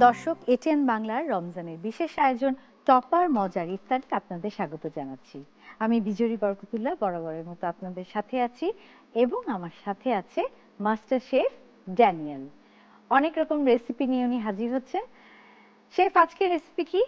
দর্শক, এটিএন বাংলার রমজানের বিশেষ আয়োজন টপার মজার ইফতারকে আপনাদের স্বাগত জানাচ্ছি। আমি বিজয়ী বরকতুল্লাহ বরাবরের মতো আপনাদের সাথে আছি এবং আমার সাথে আছে মাস্টার শেফ ড্যানিয়েল। অনেক রকম রেসিপি নিয়ে উনি হাজির হচ্ছে। শেফ, আজকের রেসিপি কি?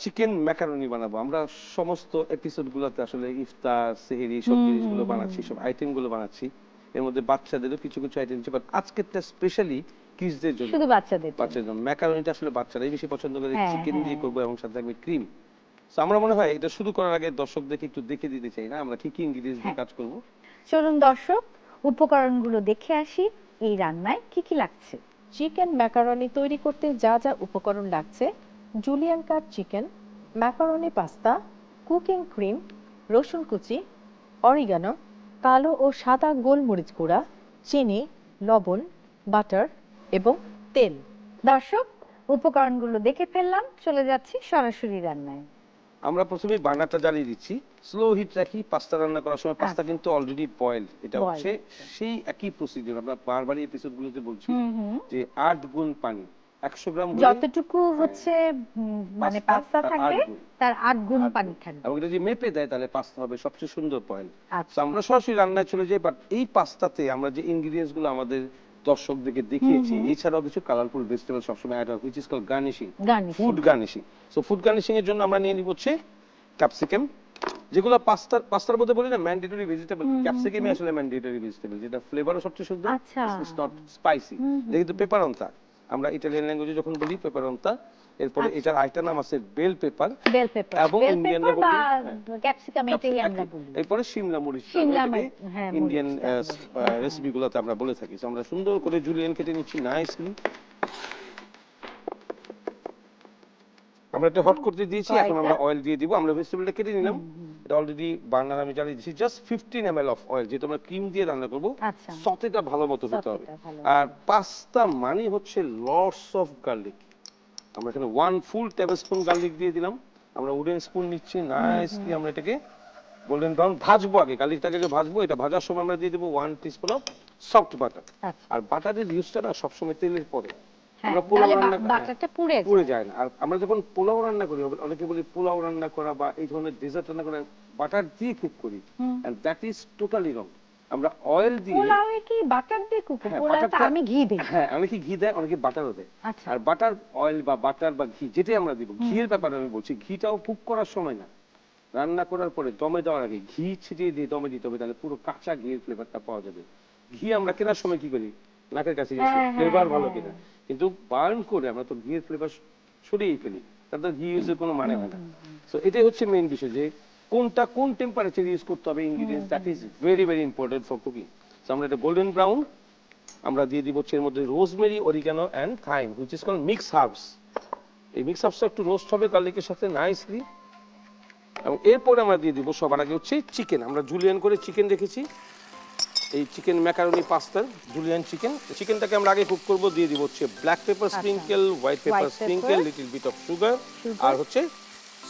চিকেন ম্যাকারনি বানাবো। আমরা সমস্ত এপিসোডগুলোতে আসলে ইফতার, সেহরি সব জিনিসগুলো বানাচ্ছি, সব আইটেমগুলো বানাচ্ছি। এর মধ্যে বাচ্চাদেরও কিছু কিছু আইটেম আছে, বাট আজকেরটা স্পেশালি কিডসদের জন্য, শুধু বাচ্চাদের জন্য। ম্যাকারনিটা আসলে বাচ্চারাই বেশি পছন্দ করে, হ্যাঁ, চিকেন দিয়ে হ্যাঁ। করবো এবং সাথে থাকবে ক্রিম। সো আমরা মনে হয় এটা শুরু করার আগে দর্শকদেরকে একটু দেখে দিতে চাই না আমরা কি কি ইনগ্রেডিয়েন্টস দিয়ে কাজ করব। চলুন দর্শক, উপকরণগুলো দেখে আসি। এই রান্নায় কি কি লাগছে? চিকেন ম্যাকারনি তৈরি করতে যা যা উপকরণ লাগছে: julienne cut chicken, macaroni pasta, cooking cream, রসুন কুচি, অরিগানো, কালো ও সাদা গোলমরিচ গুঁড়া, চিনি, লবণ, বাটার এবং তেল। দর্শক, উপকরণগুলো দেখে ফেললাম, চলে যাচ্ছি সরাসরি রান্নায়। আমরা প্রথমে বার্নারটা জ্বালিয়ে দিচ্ছি, স্লো হিট রাখি। পাস্তা রান্না করার সময় পাস্তা কিন্তু অলরেডি বয়েল। এটা হচ্ছে সেই একই প্রসিডিউর, আমরা বারবারই এপিসোডগুলোতে বলছি যে 8 গুণ পানি, 100 গ্রাম যতটুকু হচ্ছে মানে পাস্তা থাকবে তার 8 গুণ পানি থাকবে। এবং এটা যদি মেপে দেয় তাহলে পাস্তা হবে সবচেয়ে সুন্দর পয়েন্ট। আচ্ছা, আমরা সরাসরি রান্নায় চলে যাই। বাট এই পাস্তাতে আমরা যে ইনগ্রেডিয়েন্টস গুলো আমাদের দর্শকদেরকে দেখিয়েছি, এছাড়াও কিছু কালারফুল ভেজিটেবল সবসময় অ্যাড হয়, which is called garnishing, food garnishing. So food garnishing এর জন্য আমরা নিয়ে নিব হচ্ছে ক্যাপসিকাম, যেগুলো পাস্তার মধ্যে বলি না ম্যান্ডেটরি ভেজিটেবল, ক্যাপসিকামই আসলে ম্যান্ডেটরি ভেজিটেবল, যেটা ফ্লেভারও সবচেয়ে সুন্দর, ইটস নট স্পাইসি। যেহেতু পেপারন্তা, আমরা ইটালিয়ান ল্যাঙ্গুয়েজে যখন বলি পেপারন্তা, এরপরে এটার আরেকটা নাম আছে বেল পেপার, এবং ইন্ডিয়ানরা বলি ক্যাপসিকাম, এটাই আমরা বলি। এরপরে শিমলা মরিচ, ইন্ডিয়ান রেসিপিগুলোতে আমরা বলে থাকি। সো আমরা সুন্দর করে জুলিয়ান কেটে নিচ্ছি নাইসলি। আমরা এটা হট করতে দিয়েছি, এখন আমরা অয়েল দিয়ে দিব। আমরা ভেজিটেবলটা কেটে নিলাম, এটা অলরেডি বার্নার আমি জ্বালিয়ে দিয়েছি। জাস্ট 15 ml অফ অয়েল, যেহেতু আমরা ক্রিম দিয়ে রান্না করব, সতেটা ভালো মতো হতে হবে। আর পাস্তা মানে হচ্ছে লটস অফ গার্লিক। আমরা এখানে 1 ফুল টেবিলস্পুন গার্লিক দিয়ে দিলাম। আমরা উডেন স্পুন নিচ্ছি, নাইসলি আমরা এটাকে গোল্ডেন ব্রাউন ভাজবো। আগে গার্লিকটাকে ভাজবো। এটা ভাজার সময় আমরা দিয়ে দেবো 1 টিস্পুন অফ সফট বাটার। আর বাটারের ইউজটা না সবসময় তেলের পরে, আমরা পোলাও রান্না বাটারটা পুড়ে যায় না। আর আমরা যখন পোলাও রান্না করি, অনেকে বলি পোলাও রান্না করা বা এই ধরনের ডেজার্ট রান্না করা বাটার দিয়ে কুক করি, and that is totally wrong. আমরা অয়েল দিয়ে, পোলাওয়ে কি বাটার দিয়ে কুক? পোলাওতে আমি ঘি দেই। হ্যাঁ, অনেকে ঘি দেয়, অনেকে বাটারও দেয়। আর বাটার, অয়েল বা বাটার বা ঘি যেটাই আমরা দিব, ঘিয়ের ব্যাপারে আমি বলছি, ঘিটাও কুক করার সময় না, রান্না করার পরে দমে দেওয়ার আগে ঘি ছিটিয়ে দিয়ে দমে দিতে হবে, তাহলে পুরো কাঁচা ঘিয়ের ফ্লেভারটা পাওয়া যাবে। ঘি আমরা কেনার সময় কি করি, নাকের কাছে ফ্লেভার ভালো কিনা, কিন্তু বার্ন করে আমরা তো ঘিয়ের ফ্লেভার সরিয়ে ফেলি, তাতে ঘি ইউজের কোনো মানে হয় না। সো এটাই হচ্ছে মেইন বিষয়, যে কোনটা কোন টেম্পারেচার ইউজ করতে হবে ingredients, that is very very important for cooking. So আমরা এটা গোল্ডেন ব্রাউন, আমরা দিয়ে দিব এর মধ্যে rosemary, oregano and thyme, which is called mix herbs. এই মিক্স হার্বসটা একটু রোস্ট হবে গার্লিকের সাথে নাইসলি। এবং এরপরে আমরা দিয়ে দিব সবার আগে হচ্ছে চিকেন। আমরা জুলিয়ান করে চিকেন রেখেছি, এই চিকেন ম্যাকারনি পাস্তার জুলিয়ান চিকেন। চিকেনটাকে আমরা আগে কুক করব। দিয়ে দিব হচ্ছে black pepper sprinkle, white pepper sprinkle, little bit of sugar, আর হচ্ছে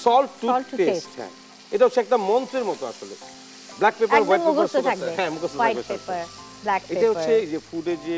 সল্ট টু টেস্ট। হ্যাঁ, এটা হচ্ছে একটা মন্ত্রের মতো আসলে। Black pepper, white paper, sugar, হ্যাঁ মুখস্থ থাকবে। এটা হচ্ছে যে ফুডে যে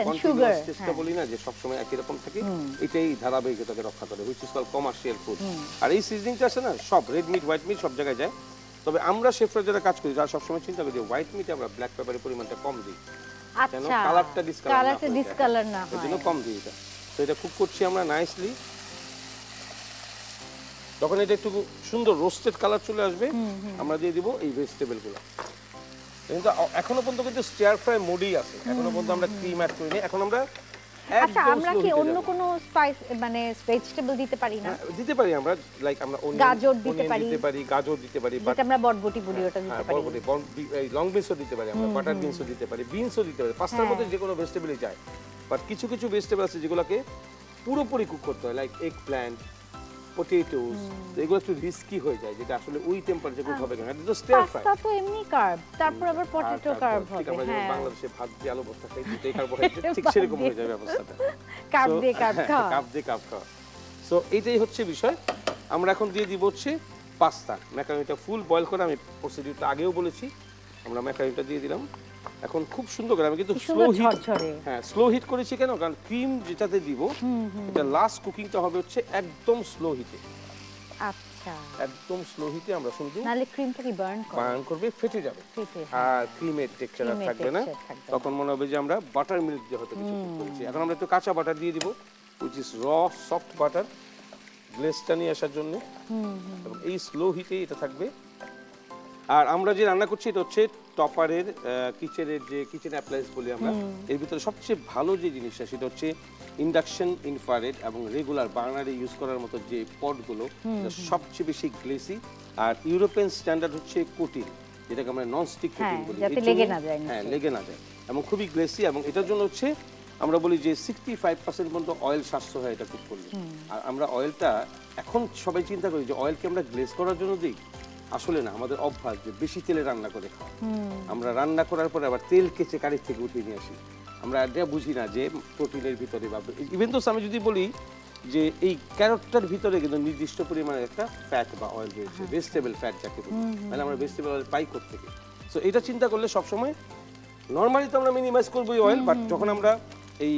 কন্টিনিউয়াস টেস্টটা বলি না, যে সবসময় একই রকম থাকে, এটাই ধারাবাহিকতাকে রক্ষা করে, which is called commercial food. আর এই সিজনিংটা আছে না, সব রেড মিট, হোয়াইট মিট সব জায়গায় যায়। তবে আমরা শেফরা যারা কাজ করি, যারা সবসময় চিন্তা করি যে হোয়াইট মিটে আমরা ব্ল্যাক পেপারের পরিমাণটা কম দিই, কেন কালারটা ডিসকালার না হয়, এজন্য কম দিই এটা। তো এটা কুক করছি আমরা নাইসলি। যখন এটা একটু সুন্দর রোস্টেড কালার চলে আসবে, আমরা দিয়ে দিব এই ভেজিটেবলগুলো। কিন্তু এখনো পর্যন্ত কিন্তু স্টিয়ার ফ্রাই মোডই আছে, এখনো পর্যন্ত আমরা ক্রিম অ্যাড করিনি। এখন আমরা আচ্ছা, আমরা কি অন্য কোনো স্পাইস মানে ভেজিটেবল দিতে পারি না? দিতে পারি আমরা, লাইক আমরা গাজর দিতে পারি, গাজর দিতে পারি, যেটা আমরা বটবটি বলি ওটা দিতে পারি, লং বিনসও দিতে পারি, আমরা বাটার বিনসও দিতে পারি, বিনসও দিতে পারি। পাস্তার মধ্যে যে কোনো ভেজিটেবলই যায়। বাট কিছু কিছু ভেজিটেবল আছে যেগুলোকে পুরোপুরি কুক করতে হয়, লাইক এগ প্ল্যান্ট, পটেটোস, এগুলো একটু রিস্কি হয়ে যায়, যেটা আসলে ওই টেম্পারেচারে কুক হবে না। এটা তো স্টিয়ার ফ্রাই, পাস্তা তো এমনি কার্ব, তারপর আবার পটেটো কার্ব হবে। ঠিক, আমরা যেমন বাংলাদেশে ভাত দিয়ে আলু ভর্তা খাই, দুটোই কার্বোহাইড্রেট, ঠিক সেরকম হয়ে যাবে অবস্থাটা। কার্ব দিয়ে কার্ব খাওয়া, কার্ব দিয়ে কার্ব খাওয়া। সো এইটাই হচ্ছে বিষয়। আমরা এখন দিয়ে দিব হচ্ছে পাস্তা। ম্যাকারনিটা ফুল বয়েল করে, আমি প্রসিডিউরটা আগেও বলেছি। আমরা ম্যাকারনিটা দিয়ে দিলাম। এখন খুব সুন্দর করে আমি কিন্তু কি স্লো সুন্দর হিট, ঝরঝরে। হ্যাঁ স্লো হিট করেছি কেন, কারণ ক্রিম যেটাতে দিব এটা লাস্ট কুকিংটা হবে হচ্ছে একদম স্লো হিটে। আচ্ছা, একদম স্লো হিটে আমরা শুধু নালে ক্রিমটা কি বার্ন করে? বার্ন করবে, ফেটে যাবে, ফেটে, আর ক্রিমের টেক্সচার আর ক্রিমের থাকবে না। texture থাকবে না। তখন মনে হবে যে আমরা বাটার মিল্ক দিয়ে হয়তো কিছু cook করেছি। এখন আমরা একটু কাঁচা বাটার দিয়ে দিব, which is raw soft butter, গ্লেজটা নিয়ে আসার জন্য। এবং এই স্লো হিটে এটা থাকবে। আর আমরা যে রান্না করছি এটা হচ্ছে টপারের কিচেনের যে কিচেন অ্যাপ্লায়েন্স বলি আমরা, এর ভিতরে সবচেয়ে ভালো যে জিনিসটা সেটা হচ্ছে ইন্ডাকশন, ইনফ্রারেড এবং রেগুলার বার্নারে ইউজ করার মতো যে পটগুলো, এটা সবচেয়ে বেশি গ্লেসি। আর ইউরোপিয়ান স্ট্যান্ডার্ড হচ্ছে কোটিং, যেটাকে আমরা নন স্টিক কোটিং বলি, যাতে এর জন্য- লেগে না যায় হ্যাঁ নিচে। লেগে না যায়, এবং খুবই গ্লেসি। এবং এটার জন্য হচ্ছে আমরা বলি যে 65% পর্যন্ত অয়েল সাশ্রয় হয় এটা কুক করলে। আর আমরা অয়েলটা এখন সবাই চিন্তা করি যে অয়েলকে আমরা গ্লেজ করার জন্য দিই, আসলে না, আমাদের অভ্যাস যে বেশি তেলে রান্না করে খাওয়া। আমরা রান্না করার পরে আবার তেল কেচে কারির থেকে উঠিয়ে নিয়ে আসি। আমরা এটা বুঝি না যে প্রোটিনের ভিতরে বা ইভেন তো আমি যদি বলি যে এই ক্যারটটার ভিতরে কিন্তু নির্দিষ্ট পরিমাণে একটা ফ্যাট বা অয়েল রয়েছে, ভেজিটেবল ফ্যাট যাকে বলি, তাহলে আমরা ভেজিটেবল অয়েল পাই কোত্থেকে? সো এটা চিন্তা করলে সবসময় নর্মালি তো আমরা মিনিমাইজ করবো এই অয়েল, বাট যখন আমরা এই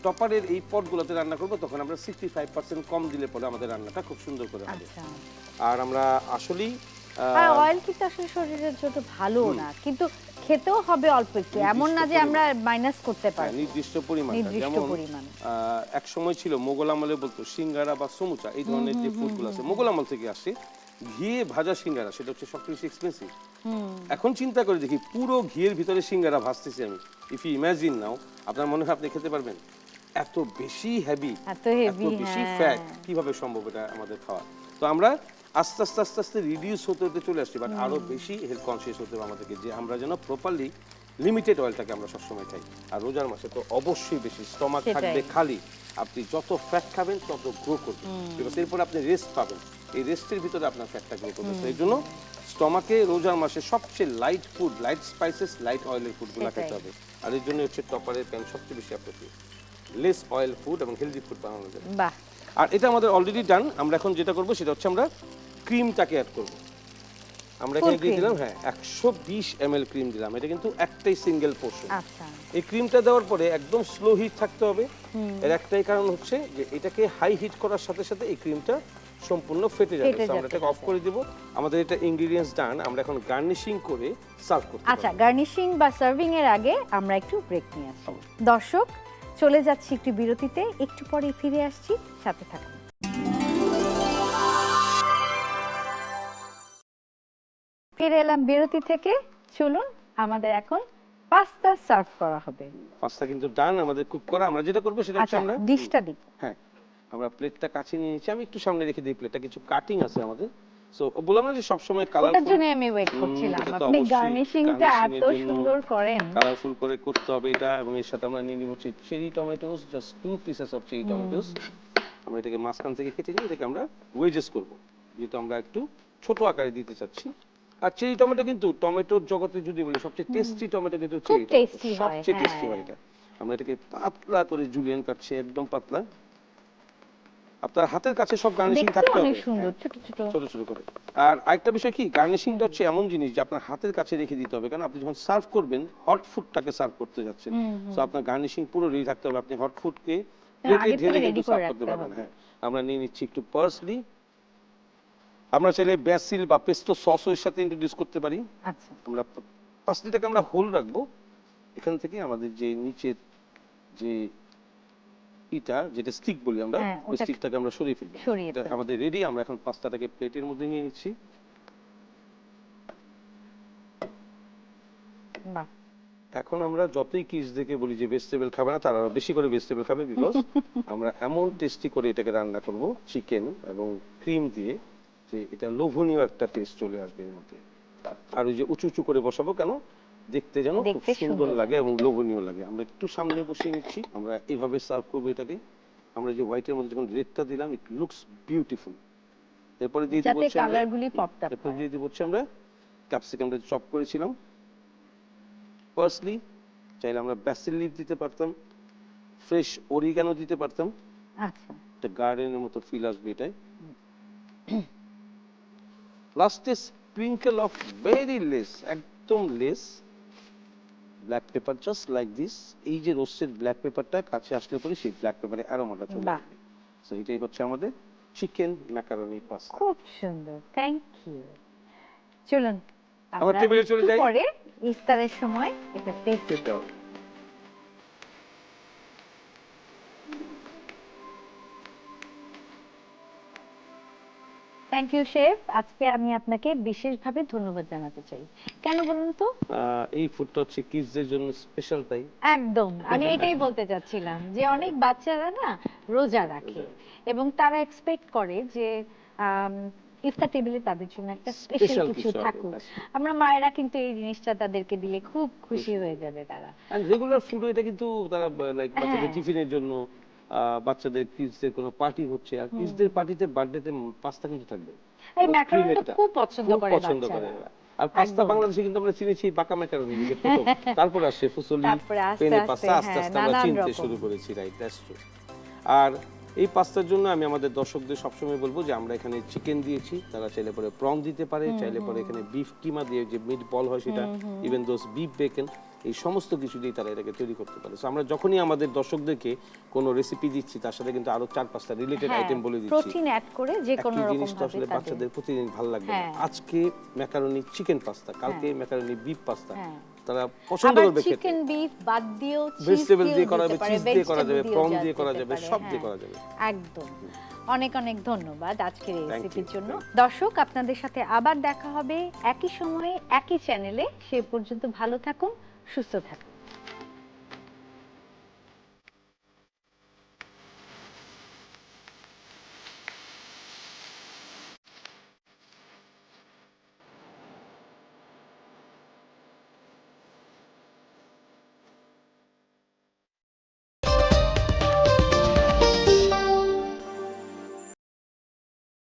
টপারের এই পটগুলোতে রান্না করবো তখন আমরা 65% কম দিলে পরে আমাদের রান্নাটা খুব সুন্দর করে হবে। আচ্ছা, আর আমরা আসলেই আর অয়েল কিন্তু আসলে শরীরের জন্য ভালো না, কিন্তু খেতেও হবে অল্প একটু, এমন না যে আমরা মাইনাস করতে পারি। নির্দিষ্ট পরিমাণ, নির্দিষ্ট যেমন পরিমাণ। এক সময় ছিল মোগল আমলে বলতো সিঙ্গারা বা সমুচা, এই ধরনের যে ফুডগুলো আছে মোগল আমল থেকে আসছে, ঘিয়ে ভাজা সিঙ্গারা, সেটা হচ্ছে সবচেয়ে বেশি এক্সপেন্সিভ। এখন চিন্তা করে দেখি পুরো ঘিয়ের ভিতরে সিঙ্গারা ভাজতেছি আমি, ইফ ইউ ইমাজিন নাও, আপনার মনে হয় আপনি খেতে পারবেন? এত বেশি হেভি, এত হেভি, এত বেশি হ্যাঁ। ফ্যাট, কিভাবে সম্ভব এটা আমাদের খাওয়া? তো আমরা আস্তে আস্তে আস্তে আস্তে রিডিউস হতে হতে চলে আসছি, বাট আরো বেশি হেলথ কনসিয়াস হতে হবে আমাদেরকে, যে আমরা যেন প্রপারলি লিমিটেড অয়েলটাকে আমরা সবসময় খাই। আর রোজার মাসে তো অবশ্যই বেশি স্টমাক সেটাই। থাকবে খালি, আপনি যত ফ্যাট খাবেন তত গ্রো করবে, বিকজ এরপর আপনি রেস্ট পাবেন, এই রেস্টের ভিতরে আপনার ফ্যাটটা গ্রো করবে। তো এই জন্য স্টমাকে রোজার মাসে সবচেয়ে light food, light spices, light অয়েলের ফুডগুলো সেটাই। খেতে হবে। আর এর জন্য হচ্ছে টপারের প্যান সবচেয়ে বেশি অ্যাপ্রোপ্রিয়েট, লেস অয়েল ফুড এবং হেলদি ফুড বানানো যায়। বাহ, আর এটা আমাদের অলরেডি ডান। আমরা এখন যেটা করব সেটা হচ্ছে আমরা ক্রিমটাকে অ্যাড করব। আমরা এখানে Full দিয়ে cream? দিলাম, হ্যাঁ 120 ml ক্রিম দিলাম, এটা কিন্তু একটাই সিঙ্গেল পোর্শন। আচ্ছা, এই ক্রিমটা দেওয়ার পরে একদম স্লো হিট থাকতে হবে। এর একটাই কারণ হচ্ছে যে এটাকে হাই হিট করার সাথে সাথে এই ক্রিমটা সম্পূর্ণ ফেটে যাবে। ফেটে So আমরা যাবে, এটাকে অফ করে দেব। আমাদের এটা ইনগ্রেডিয়েন্টস ডান, আমরা এখন গার্নিশিং করে সার্ভ করতে আচ্ছা, পারবো। গার্নিশিং বা সার্ভিং এর আগে আমরা একটু ব্রেক নিয়ে আসি। দর্শক, চলে যাচ্ছি একটু বিরতিতে, একটু পরে ফিরে আসছি, সাথে থাকুন। ফিরে এলাম বিরতি থেকে। চলুন, আমাদের এখন পাস্তা সার্ভ করা হবে। পাস্তা কিন্তু ডান আমাদের কুক করা। আমরা যেটা করব সেটা হচ্ছে আচ্ছা, আমরা ডিশটা দিই। হ্যাঁ, আমরা প্লেটটা কাছে নিয়ে নিচ্ছি, আমি একটু সামনে রেখে দিই প্লেটটা, কিছু কাটিং আছে আমাদের। সো বললাম না যে সবসময় ওটার কালারফুল, জন্য আমি ওয়েট করছিলাম, আপনি গার্নিশিংটা এত সুন্দর করেন। কালারফুল করে করতে হবে এটা। এবং এর সাথে আমরা নিয়ে নিব cherry tomatoes, just 2 pieces of cherry tomatoes. আমরা এটাকে মাঝখান থেকে কেটে নিয়ে এটাকে আমরা ওয়েজেস করব, যেহেতু আমরা একটু ছোট আকারে দিতে চাচ্ছি। আর চেরি টমেটো কিন্তু টমেটোর জগতে যদি বলি সবচেয়ে টেস্টি টমেটো কিন্তু খুব চেরি টমেটো, টেস্টি হয়, সবচেয়ে টেস্টি হ্যাঁ। হয় এটা। আমরা এটাকে পাতলা করে জুলিয়ান কাটছি, একদম পাতলা। আপনার হাতের কাছে সব গার্নিশিং দেখতে থাকতে হবে, অনেক সুন্দর, হ্যাঁ, ছোট ছোট। ছোট ছোট করে। আর আরেকটা বিষয় কি, গার্নিশিংটা হচ্ছে এমন জিনিস যে আপনার হাতের কাছে রেখে দিতে হবে, কারণ আপনি যখন সার্ভ করবেন হট ফুডটাকে সার্ভ করতে যাচ্ছেন, সো আপনার গার্নিশিং পুরো রেডি থাকতে হবে। আপনি হট ফুডকে প্লেটে আগে থেকে ঢেলে ready কিন্তু করে সার্ভ করতে রাখতে পারবেন। হবে। হ্যাঁ, আমরা নিয়ে নিচ্ছি একটু পার্সলি। আমরা চাইলে ব্যাসিল বা পেস্তো সসও এর সাথে ইন্ট্রোডিউস করতে পারি। আচ্ছা, আমরা পার্সলিটাকে আমরা হোল রাখবো। এখান থেকে আমাদের যে নিচের যে ইটা, যেটা স্টিক বলি আমরা, হ্যাঁ, ওই ওটা স্টিকটাকে আমরা সরিয়ে ফেলবো। সরিয়ে এটা ফেলবো। আমাদের রেডি। আমরা এখন পাস্তাটাকে প্লেটের মধ্যে নিয়ে নিচ্ছি। বাহ, এখন আমরা যতই কিস দেখে বলি যে ভেজিটেবল খাবে না, তারা আরো বেশি করে ভেজিটেবল খাবে, বিকজ আমরা এমন টেস্টি করে এটাকে রান্না করব চিকেন এবং ক্রিম দিয়ে, যে এটা লোভনীয় একটা টেস্ট চলে আসবে এর মধ্যে। আর ওই যে উঁচু উঁচু করে বসাবো কেন, দেখতে যেন খুব দেখতে সুন্দর সুন্দর লাগে এবং লোভনীয় লাগে। আমরা একটু সামনে বসিয়ে নিচ্ছি, আমরা এইভাবে সার্ভ করবো এটাকে। আমরা যে হোয়াইটের মধ্যে যখন রেডটা দিলাম, ইট লুকস বিউটিফুল। এরপরে দিয়ে দিব যাতে হচ্ছে আমরা, কালারগুলি পপড আপ এরপরে হয়। দিয়ে দিব হচ্ছে আমরা ক্যাপসিকামটা চপ করেছিলাম, পার্সলি, চাইলে আমরা ব্যাসিল লিভ দিতে পারতাম, ফ্রেশ অরিগানো দিতে পারতাম, আচ্ছা, একটা গার্ডেনের মতো ফিল আসবে এটাই। লাস্টে স্প্রিঙ্কেল অফ ভেরি লেস, একদম less black pepper just like this. এই যে রোস্টেড ব্ল্যাক পেপারটা কাছে আসলে পরে সেই ব্ল্যাক পেপারে অ্যারোমাটা চলে বাহ। আসবে। সো এটাই হচ্ছে আমাদের চিকেন ম্যাকারনি পাস্তা। খুব সুন্দর, থ্যাংক ইউ। চলুন আমার টেবিলে চলে একটু যাই। পরে ইফতারের সময় এটা টেস্ট সেটাও থ্যাংক ইউ শেফ। আজকে আমি আপনাকে বিশেষভাবে ধন্যবাদ জানাতে চাই। কেন বলুন তো? এই ফুডটা হচ্ছে কিডসদের জন্য স্পেশাল, তাই একদম, আমি এটাই বলতে চাচ্ছিলাম যে অনেক বাচ্চারা না রোজা রাখে এবং তারা এক্সপেক্ট করে যে ইফতার টেবিলে তাদের জন্য একটা স্পেশাল স্পেশাল কিছু কিছু হবে, থাকুক। ব্যাস। আমরা মায়েরা কিন্তু এই জিনিসটা তাদেরকে দিলে খুব খুশি হয়ে যাবে তারা। এন্ড রেগুলার ফুড এটা কিন্তু তারা লাইক বাচ্চাদের হ্যাঁ। টিফিনের জন্য, বাচ্চাদের কিডসদের কোনো পার্টি হচ্ছে, আর কিডসদের পার্টিতে বার্থডেতে পাস্তা কিন্তু থাকবে। এই ম্যাকারনি তো এটা খুব পছন্দ খুব করে পছন্দ করে বাচ্চারা। এরা। আর পাস্তা একদম। বাংলাদেশে কিন্তু আমরা চিনেছি বাঁকা ম্যাকারনি যে প্রথম, তারপর আসছে ফুসলি, তারপরে আস্তে পেনে আস্তে, পাস্তা, আস্তে হ্যাঁ, আস্তে আমরা নানান চিনতে রকম। শুরু করেছি, রাইট, দ্যাটস ট্রু। আর এই পাস্তার জন্য আমি আমাদের দর্শকদের সবসময় বলবো যে আমরা এখানে চিকেন দিয়েছি, তারা চাইলে পরে প্রন দিতে পারে, চাইলে পরে এখানে বিফ কিমা দিয়ে যে মিট বল হয় সেটা, ইভেন দোস বিফ বেকন, এই সমস্ত কিছু দিয়ে তারা এটাকে তৈরি করতে পারে। সো আমরা যখনই আমাদের দর্শকদেরকে কোনো রেসিপি দিচ্ছি তার সাথে কিন্তু আরো 4-5টা রিলেটেড আইটেম বলে দিচ্ছি। প্রোটিন অ্যাড করে যে কোনো একই রকম জিনিস তো আসলে ভাবে বাচ্চাদের প্রতিদিন ভালো লাগবে না। হ্যাঁ। আজকে ম্যাকারনি চিকেন পাস্তা, কালকে ম্যাকারনি বিফ পাস্তা, হ্যাঁ। তারা পছন্দ আবার করবে খেতে। চিকেন বিফ বাদ দিয়েও ভেজিটেবল দিয়ে করা দিতে যাবে, পারে, চিজ দিয়ে করা যাবে, vegetable প্রন দিয়েও দিয়ে করা দিতে যাবে, পারে, সব দিয়ে হ্যাঁ। করা যাবে। একদম। অনেক অনেক ধন্যবাদ আজকের এই Thank রেসিপির you, জন্য। thank দর্শক, আপনাদের সাথে আবার দেখা হবে একই সময়ে একই চ্যানেলে। সে পর্যন্ত ভালো থাকুন, সুস্থ থাকুন।